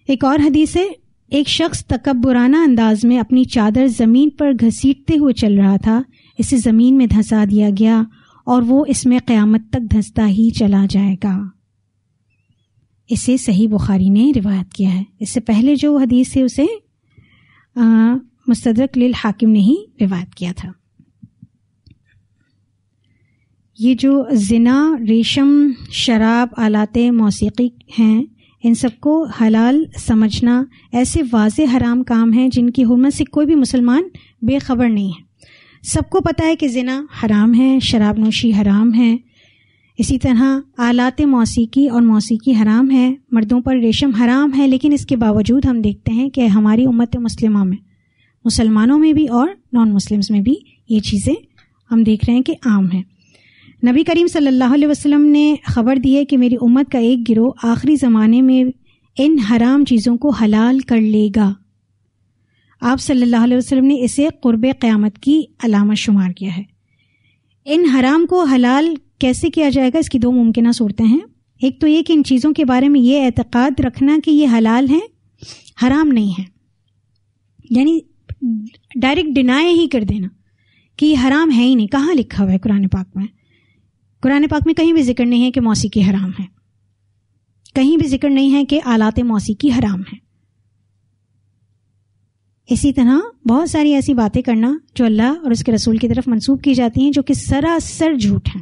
ایک اور حدیث ہے، ایک شخص تکبرانہ انداز میں اپنی چادر زمین پر گھسیٹتے ہوئے چل رہا تھا، اسے زمین میں دھنسا دیا گیا اور وہ اس میں قیامت تک دھنستا ہی چلا جائے گا۔ اسے صحیح بخاری نے روایت کیا ہے۔ اس سے پہلے جو حدیث ہے اسے مستدرک للحاکم نے ہی روایت کیا تھا۔ یہ جو زنا، ریشم، شراب، آلات موسیقی ہیں، ان سب کو حلال سمجھنا ایسے واضح حرام کام ہیں جن کی حرمت سے کوئی بھی مسلمان بے خبر نہیں ہے۔ سب کو پتہ ہے کہ زنا حرام ہے، شراب نوشی حرام ہے، اسی طرح آلات موسیقی اور موسیقی حرام ہے، مردوں پر ریشم حرام ہے، لیکن اس کے باوجود ہم دیکھتے ہیں کہ ہماری امت مسلمہ میں، مسلمانوں میں بھی اور نان مسلمز میں بھی یہ چیزیں ہم دیکھ رہے ہیں کہ عام ہیں۔ نبی کریم صلی اللہ علیہ وسلم نے خبر دی ہے کہ میری امت کا ایک گروہ آخری زمانے میں ان حرام چیزوں کو حلال کر لے گا۔ آپ صلی اللہ علیہ وسلم نے اسے قرب قیامت کی علامت شمار کیا ہے۔ ان حرام کو حلال کیسے کیا جائے گا، اس کی دو ممکنہ صورتیں ہیں۔ ایک تو یہ کہ ان چیزوں کے بارے میں یہ اعتقاد رکھنا کہ یہ حلال ہیں، حرام نہیں ہیں، یعنی ڈائریکٹ ڈینائی ہی کر دینا کہ یہ حرام ہے ہی نہیں۔ کہاں لکھا ہوا ہے قرآن پاک میں؟ قرآن پاک میں کہیں بھی ذکر نہیں ہے کہ موسیقی حرام ہے، کہیں بھی ذکر نہیں ہے کہ آلات موسیقی حرام ہیں۔ اسی طرح بہت ساری ایسی باتیں کرنا جو اللہ اور اس کے رسول کی طرف منسوب کی جاتی ہیں جو کہ سراسر جھوٹ ہیں،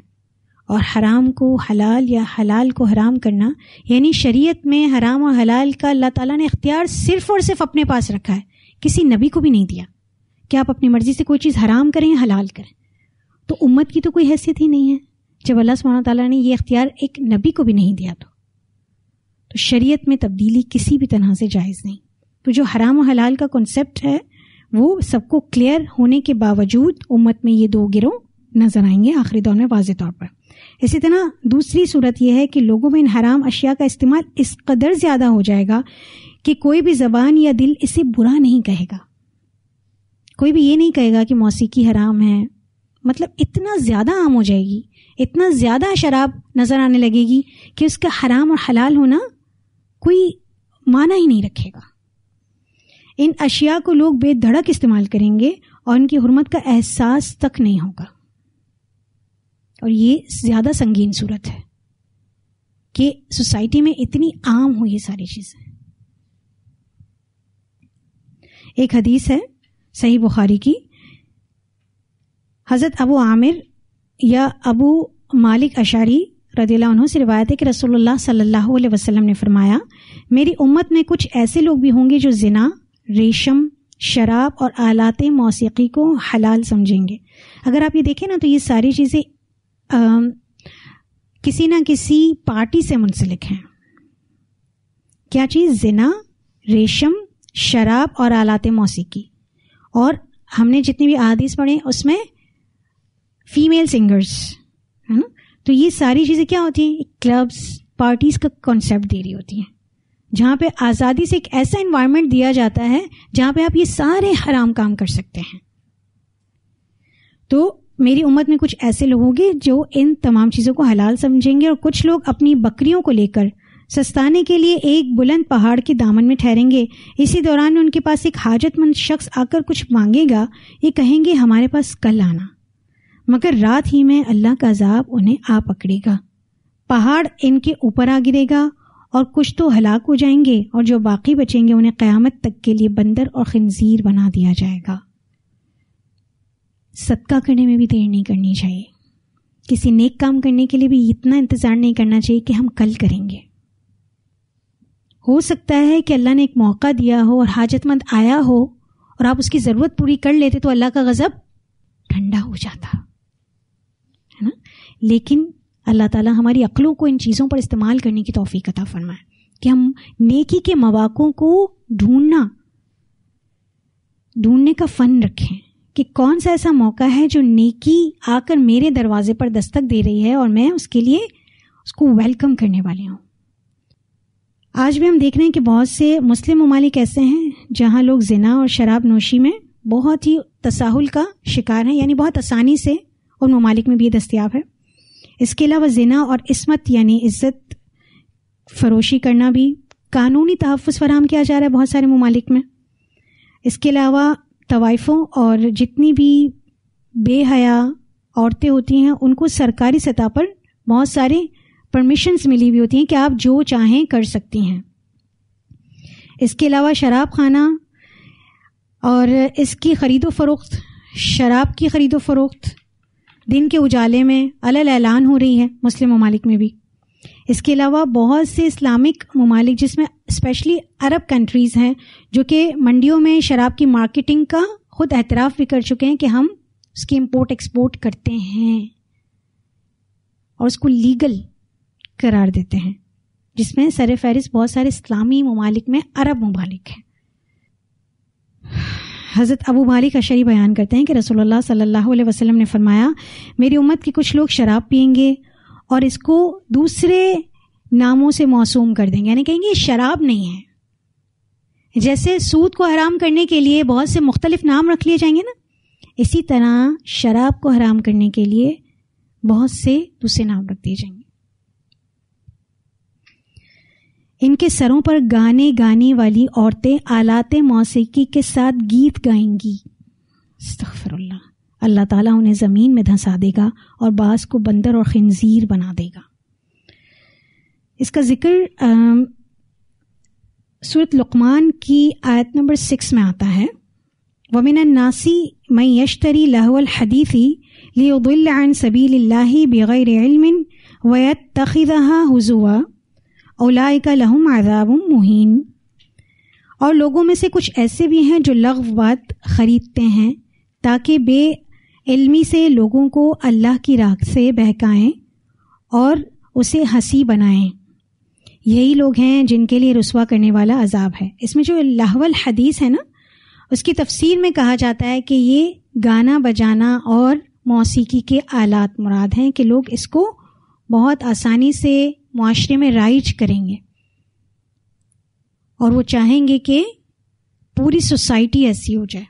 اور حرام کو حلال یا حلال کو حرام کرنا، یعنی شریعت میں حرام اور حلال کا اللہ تعالیٰ نے اختیار صرف اور صرف اپنے پاس رکھا ہے، کسی نبی کو بھی نہیں دیا کہ آپ اپنی مرضی سے کوئی چیز حرام کریں یا حلال کریں۔ تو امت کی تو کوئی حیثیت ہی نہیں ہے جب اللہ سبحانہ تعالیٰ نے یہ اختیار ایک نبی کو بھی نہیں دیا۔ تو شریعت میں تبدیلی کسی بھی طرح سے جائز نہیں۔ تو جو حرام و حلال کا کنسپٹ ہے وہ سب کو کلیئر ہونے کے باوجود امت میں یہ دو گروہ نظر آئیں گے آخری دور میں واضح طور پر۔ اسی طرح دوسری صورت یہ ہے کہ لوگوں میں ان حرام اشیاء کا استعمال اس قدر زیادہ ہو جائے گا کہ کوئی بھی زبان یا دل اسے برا نہیں کہے گا، کوئی بھی یہ نہیں کہے گا کہ موسیقی حرام ہے، مطلب اتنا زیادہ عام ہو جائے گی، اتنا زیادہ شراب نظر آنے لگے گی کہ اس کا حرام اور حلال ہونا کوئی معنی ہی نہیں رکھے گا۔ ان اشیاء کو لوگ بے دھڑک استعمال کریں گے اور ان کی حرمت کا احساس تک نہیں ہوگا، اور یہ زیادہ سنگین صورت ہے کہ سوسائٹی میں اتنی عام ہو یہ ساری چیزیں۔ ایک حدیث ہے صحیح بخاری کی، حضرت ابو عامر یا ابو مالک اشعری رضی اللہ عنہ سے روایت ہے کہ رسول اللہ صلی اللہ علیہ وسلم نے فرمایا، میری امت میں کچھ ایسے لوگ بھی ہوں گے جو زنا، ریشم، شراب اور آلات موسیقی کو حلال سمجھیں گے۔ اگر آپ یہ دیکھیں نا تو یہ ساری چیزیں کسی نہ کسی پارٹی سے منسلک ہیں۔ کیا چیز؟ زنا، ریشم، شراب اور آلات موسیقی۔ اور ہم نے جتنی بھی احادیث پڑھیں اس میں فیمیل سنگرز ہے نا، تو یہ ساری چیزیں کیا ہوتی ہیں؟ کلبز، پارٹیز کا کانسیپٹ دے رہی ہوتی ہیں، جہاں پہ آزادی سے ایک ایسا انوائرمنٹ دیا جاتا ہے جہاں پہ آپ یہ سارے حرام کام کر سکتے ہیں۔ تو میری امت میں کچھ ایسے لوگ ہوں گے جو ان تمام چیزوں کو حلال سمجھیں گے، اور کچھ لوگ اپنی بکریوں کو لے کر سستانے کے لیے ایک بلند پہاڑ کے دامن میں ٹھہریں گے۔ اسی دوران ان کے پاس ایک حاجت مند شخص آ کر کچھ مانگے گا، یہ کہیں گے ہمارے پاس کل آنا، مگر رات ہی میں اللہ کا عذاب انہیں آ پکڑے گا، پہاڑ ان کے اوپر آ گرے گا اور کچھ تو ہلاک ہو جائیں گے، اور جو باقی بچیں گے انہیں قیامت تک کے لیے بندر اور خنزیر بنا دیا جائے گا۔ صدقہ کرنے میں بھی دیر نہیں کرنی چاہیے، کسی نیک کام کرنے کے لیے بھی اتنا انتظار نہیں کرنا چاہیے کہ ہم کل کریں گے۔ ہو سکتا ہے کہ اللہ نے ایک موقع دیا ہو اور حاجت مند آیا ہو اور آپ اس کی ضرورت پوری کر لیتے تو اللہ کا غضب ٹھنڈا ہو جاتا ہے نا، لیکن اللہ تعالیٰ ہماری عقلوں کو ان چیزوں پر استعمال کرنے کی توفیق عطا فرمائے کہ ہم نیکی کے مواقعوں کو ڈھونڈنے کا فن رکھیں کہ کون سا ایسا موقع ہے جو نیکی آ کر میرے دروازے پر دستک دے رہی ہے اور میں اس کے لیے اس کو ویلکم کرنے والی ہوں۔ آج بھی ہم دیکھ رہے ہیں کہ بہت سے مسلم ممالک ایسے ہیں جہاں لوگ زنا اور شراب نوشی میں بہت ہی تساہل کا شکار ہیں، یعنی بہت آسانی سے ان ممالک میں بھی یہ دستیاب ہے۔ اس کے علاوہ زنا اور عصمت یعنی عزت فروشی کرنا بھی قانونی تحفظ فراہم کیا جا رہا ہے بہت سارے ممالک میں. اس کے علاوہ طوائفوں اور جتنی بھی بے حیا عورتیں ہوتی ہیں ان کو سرکاری سطح پر بہت سارے پرمیشنز ملی ہوئی ہوتی ہیں کہ آپ جو چاہیں کر سکتی ہیں. اس کے علاوہ شراب خانہ اور اس کی خرید و فروخت، شراب کی خرید و فروخت دن کے اجالے میں علل اعلان ہو رہی ہے مسلم ممالک میں بھی. اس کے علاوہ بہت سے اسلامک ممالک جس میں اسپیشلی عرب کنٹریز ہیں جو کہ منڈیوں میں شراب کی مارکیٹنگ کا خود اعتراف بھی کر چکے ہیں کہ ہم اس کی امپورٹ ایکسپورٹ کرتے ہیں اور اس کو لیگل قرار دیتے ہیں، جس میں سر فہرست بہت سارے اسلامی ممالک میں عرب ممالک ہیں. حضرت ابو مالک اشعری بیان کرتے ہیں کہ رسول اللہ صلی اللہ علیہ وسلم نے فرمایا میری امت کے کچھ لوگ شراب پئیں گے اور اس کو دوسرے ناموں سے موسوم کر دیں گے، یعنی کہیں گے یہ شراب نہیں ہے. جیسے سود کو حرام کرنے کے لیے بہت سے مختلف نام رکھ لیے جائیں گے نا، اسی طرح شراب کو حرام کرنے کے لیے بہت سے دوسرے نام رکھ دیے جائیں گے. ان کے سروں پر گانے گانے والی عورتیں آلات موسیقی کے ساتھ گیت گائیں گی. استغفر اللہ. اللہ تعالیٰ انہیں زمین میں دھنسا دے گا اور بعض کو بندر اور خنزیر بنا دے گا. اس کا ذکر سورۃ لقمان کی آیت نمبر 6 میں آتا ہے. وَمِنَ النَّاسِ مَن يَشْتَرِي لَهْوَ الْحَدِيثِ لِيُضِلَّ عَن سَبِيلِ اللَّهِ بِغَيْرِ عِلْمٍ وَيَتَّخِذَهَا هُزُوًا أُولَٰئِكَ لَهُمْ عَذَابٌ مُّهِینٌ. اور لوگوں میں سے کچھ ایسے بھی ہیں جو لغو بات خریدتے ہیں تاکہ بے علمی سے لوگوں کو اللہ کی راہ سے بہکائیں اور اسے ہنسی بنائیں. یہی لوگ ہیں جن کے لیے رسوا کرنے والا عذاب ہے. اس میں جو لہو الحدیث ہے نا، اس کی تفسیر میں کہا جاتا ہے کہ یہ گانا بجانا اور موسیقی کے آلات مراد ہیں کہ لوگ اس کو بہت آسانی سے معاشرے میں رائج کریں گے اور وہ چاہیں گے کہ پوری سوسائٹی ایسی ہو جائے.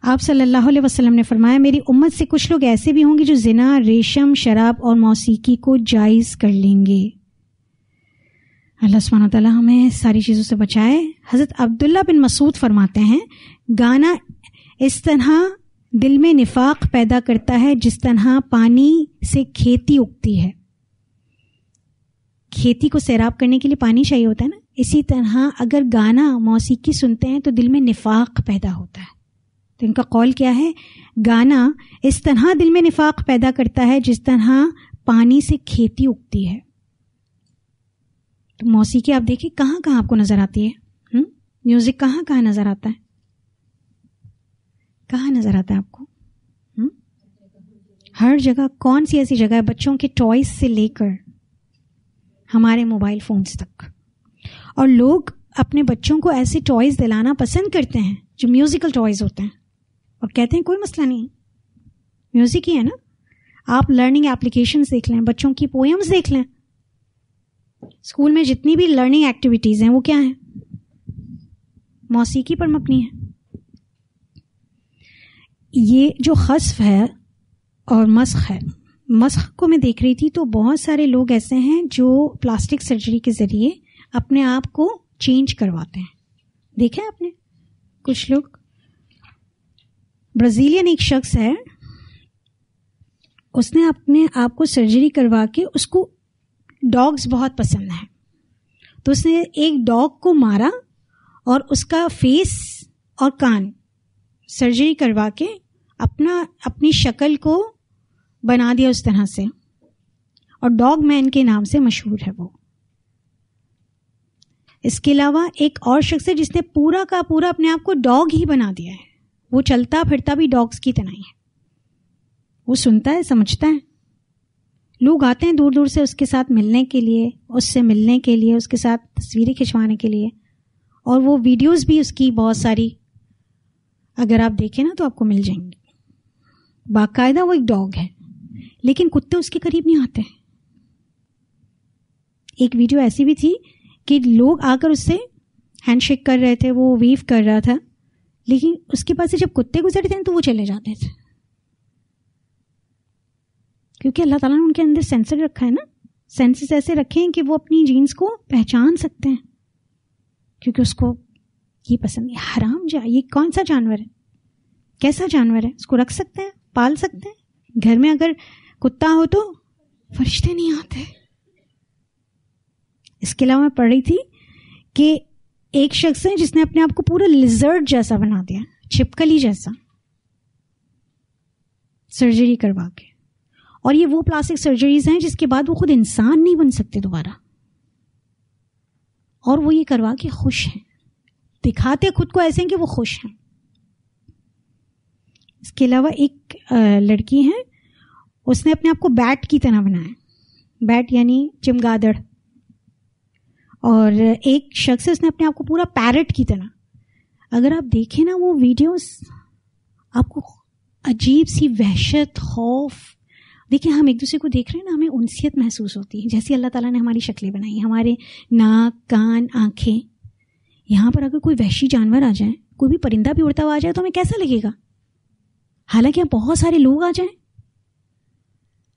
آپ صلی اللہ علیہ وسلم نے فرمایا میری امت سے کچھ لوگ ایسے بھی ہوں گے جو زنا، ریشم، شراب اور موسیقی کو جائز کر لیں گے. اللہ سبحانہ وتعالی ہمیں ساری چیزوں سے بچائے. حضرت عبداللہ بن مسعود فرماتے ہیں گانا اس طرح دل میں نفاق پیدا کرتا ہے جس طرح پانی سے کھیتی اگتی ہے. کھیتی کو سیراب کرنے کے لیے پانی چاہیے ہوتا ہے نا، اسی طرح اگر گانا موسیقی سنتے ہیں تو دل میں نفاق پیدا ہوتا ہے. تو ان کا قول کیا ہے؟ گانا اس طرح دل میں نفاق پیدا کرتا ہے جس طرح پانی سے کھیتی اگتی ہے. تو موسیقی آپ دیکھیں کہاں کہاں آپ کو نظر آتی ہے، میوزک کہاں کہاں نظر آتا ہے، کہاں نظر آتا ہے آپ کو؟ ہر جگہ. کون سی ایسی جگہ ہے؟ بچوں کے ٹوائز سے لے کر ہمارے موبائل فونز تک. اور لوگ اپنے بچوں کو ایسے ٹوائز دلانا پسند کرتے ہیں جو میوزیکل ٹوائز ہوتے ہیں اور کہتے ہیں کوئی مسئلہ نہیں، میوزک ہی ہے نا. آپ لرننگ اپلیکیشنز دیکھ لیں، بچوں کی پوئمز دیکھ لیں. اسکول میں جتنی بھی لرننگ ایکٹیویٹیز ہیں وہ کیا ہیں؟ موسیقی پر مبنی ہے. یہ جو خسف ہے اور مسخ ہے، مسخ کو میں دیکھ رہی تھی تو بہت سارے لوگ ایسے ہیں جو پلاسٹک سرجری کے ذریعے اپنے آپ کو چینج کرواتے ہیں. دیکھیں آپ نے کچھ لوگ. برازیلین ایک شخص ہے، اس نے اپنے آپ کو سرجری کروا کے، اس کو ڈاگز بہت پسند ہیں تو اس نے ایک ڈاگ کو مارا اور اس کا فیس اور کان سرجری کروا کے اپنی شکل کو بنا دیا اس طرح سے، اور ڈاگ مین کے نام سے مشہور ہے وہ. اس کے علاوہ ایک اور شخص ہے جس نے پورا کا پورا اپنے آپ کو ڈاگ ہی بنا دیا ہے. وہ چلتا پھرتا بھی ڈاگز کی طرح ہی ہے. وہ سنتا ہے، سمجھتا ہے. لوگ آتے ہیں دور دور سے اس کے ساتھ ملنے کے لیے، اس سے ملنے کے لیے، اس کے ساتھ تصویریں کھنچوانے کے لیے. اور وہ ویڈیوز بھی اس کی بہت ساری اگر آپ دیکھیں نا تو آپ کو مل جائیں گی. باقاعدہ وہ ایک ڈاگ ہے لیکن کتے اس کے قریب نہیں آتے. ایک ویڈیو ایسی بھی تھی کہ لوگ آ کر اس سے ہینڈ شیک کر رہے تھے، وہ ویو کر رہا تھا، لیکن اس کے پاس سے جب کتے گزرتے ہیں تو وہ چلے جاتے تھے، کیونکہ اللہ تعالیٰ نے ان کے اندر سینسر رکھا ہے نا، سینسز ایسے رکھیں کہ وہ اپنی جینس کو پہچان سکتے ہیں، کیونکہ اس کو یہ پسند ہے. حرام یہ کون سا جانور ہے، کیسا جانور ہے؟ اس کو رکھ سکتے ہیں، پال سکتے ہیں. گھر میں اگر کتا ہو تو فرشتے نہیں آتے. اس کے علاوہ میں پڑھ رہی تھی کہ ایک شخص ہے جس نے اپنے آپ کو پورا لیزرڈ جیسا بنا دیا، چھپکلی جیسا، سرجری کروا کے. اور یہ وہ پلاسٹک سرجریز ہیں جس کے بعد وہ خود انسان نہیں بن سکتے دوبارہ، اور وہ یہ کروا کے خوش ہیں، دکھاتے خود کو ایسے ہیں کہ وہ خوش ہیں. اس کے علاوہ ایک لڑکی ہے، اس نے اپنے آپ کو بیٹ کی طرح بنایا. بیٹ یعنی چمگادڑ. اور ایک شخص ہے، اس نے اپنے آپ کو پورا پیرٹ کی طرح. اگر آپ دیکھیں نا وہ ویڈیوز، آپ کو عجیب سی وحشت، خوف. دیکھیں ہم ایک دوسرے کو دیکھ رہے ہیں نا، ہمیں انسیت محسوس ہوتی ہے. جیسے اللہ تعالیٰ نے ہماری شکلیں بنائی، ہمارے ناک، کان، آنکھیں. یہاں پر اگر کوئی وحشی جانور آ جائے، کوئی بھی پرندہ بھی اڑتا ہوا آ جائے تو ہمیں کیسا لگے گا؟ حالانکہ یہاں بہت سارے لوگ آ جائیں،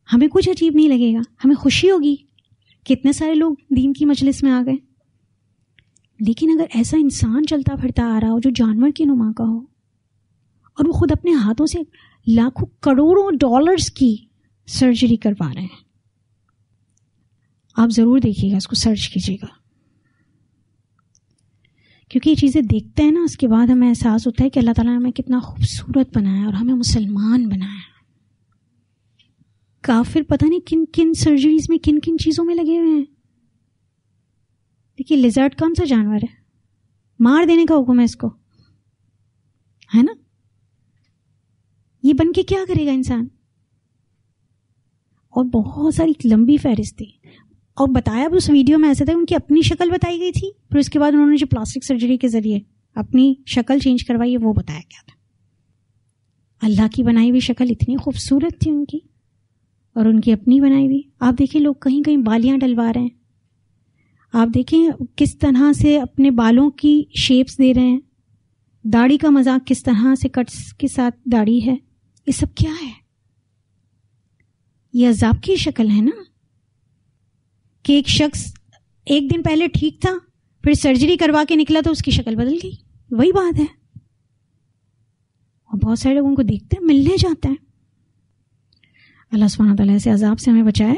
ہمیں کچھ عجیب نہیں لگے گا، ہمیں خوشی ہوگی کہ اتنے سارے لوگ دین کی مجلس میں آ گئے. لیکن اگر ایسا انسان چلتا پھرتا آ رہا ہو جو جانور کی نما کا ہو، اور وہ خود اپنے ہاتھوں سے لاکھوں کروڑوں ڈالرز کی سرجری کروا رہے ہیں، آپ ضرور دیکھیے گا، اس کو سرچ کیجیے گا. کیونکہ یہ چیزیں دیکھتے ہیں نا، اس کے بعد ہمیں احساس ہوتا ہے کہ اللہ تعالیٰ نے ہمیں کتنا خوبصورت بنایا اور ہمیں مسلمان بنایا. کافر پتہ نہیں کن کن سرجریز میں، کن کن چیزوں میں لگے ہوئے ہیں. دیکھیے لیزرڈ کون سا جانور ہے، مار دینے کا حکم ہے اس کو، ہے نا؟ یہ بن کے کیا کرے گا انسان؟ اور بہت ساری لمبی فہرست تھی. اور بتایا بھی اس ویڈیو میں ایسا تھا، ان کی اپنی شکل بتائی گئی تھی، پھر اس کے بعد انہوں نے جو پلاسٹک سرجری کے ذریعے اپنی شکل چینج کروائی ہے وہ بتایا گیا تھا. اللہ کی بنائی ہوئی شکل اتنی خوبصورت تھی ان کی، اور ان کی اپنی بنائی ہوئی. آپ دیکھیں لوگ کہیں کہیں بالیاں ڈلوا رہے ہیں، آپ دیکھیں کس طرح سے اپنے بالوں کی شیپس دے رہے ہیں، داڑھی کا مذاق کس طرح سے کٹس کے ساتھ داڑھی ہے. یہ سب کیا ہے؟ یہ عذاب کی شکل ہے نا، کہ ایک شخص ایک دن پہلے ٹھیک تھا، پھر سرجری کروا کے نکلا تو اس کی شکل بدل گئی. وہی بات ہے. اور بہت سارے لوگوں کو دیکھتے ہیں، ملنے جاتے ہیں. اللہ سبحانہ وتعالیٰ سے عذاب سے ہمیں بچائے.